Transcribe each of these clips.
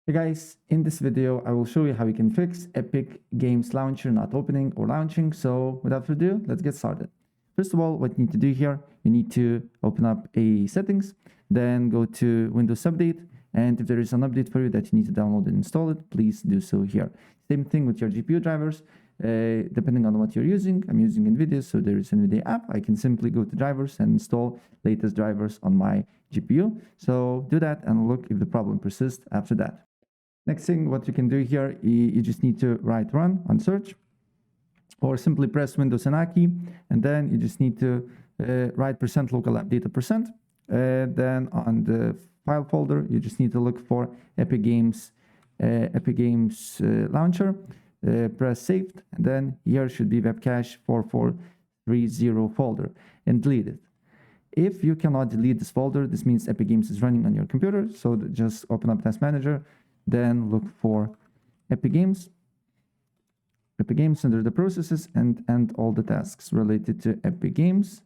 Hey guys, in this video, I will show you how you can fix Epic Games Launcher not opening or launching. So without further ado, let's get started. First of all, what you need to do here, you need to open up a settings, then go to Windows Update. And if there is an update for you that you need to download and install it, please do so here. Same thing with your GPU drivers. Depending on what you're using, I'm using NVIDIA, so there is an NVIDIA app. I can simply go to drivers and install latest drivers on my GPU. So do that and look if the problem persists after that. Next thing, what you can do here, you just need to write run on search, or simply press Windows and A key, and then you just need to write % local app data %. Then on the file folder, you just need to look for Epic Games launcher. Press saved, and then here should be webcache 4430 folder, and delete it. If you cannot delete this folder, this means Epic Games is running on your computer. So just open up Task Manager, then look for Epic Games under the processes, and end all the tasks related to Epic Games.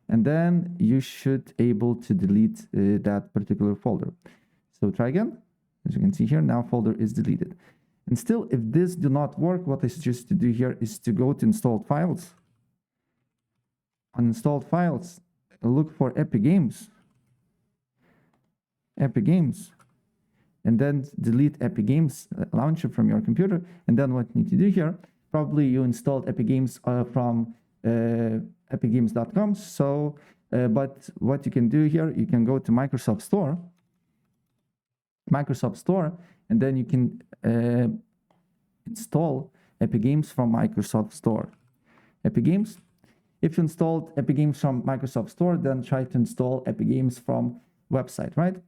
And then you should able to delete that particular folder. So try again. As you can see here, now folder is deleted. And still, if this do not work, what I suggest to do here is to go to installed files. On installed files, look for Epic Games, and then delete Epic Games launcher from your computer. And then what you need to do here, probably you installed Epic Games from epicgames.com. So, but what you can do here, you can go to Microsoft Store, and then you can install Epic Games from Microsoft Store. Epic Games. If you installed Epic Games from Microsoft Store, then try to install Epic Games from website, right?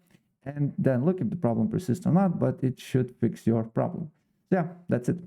And then look if the problem persists or not, but it should fix your problem. Yeah, that's it.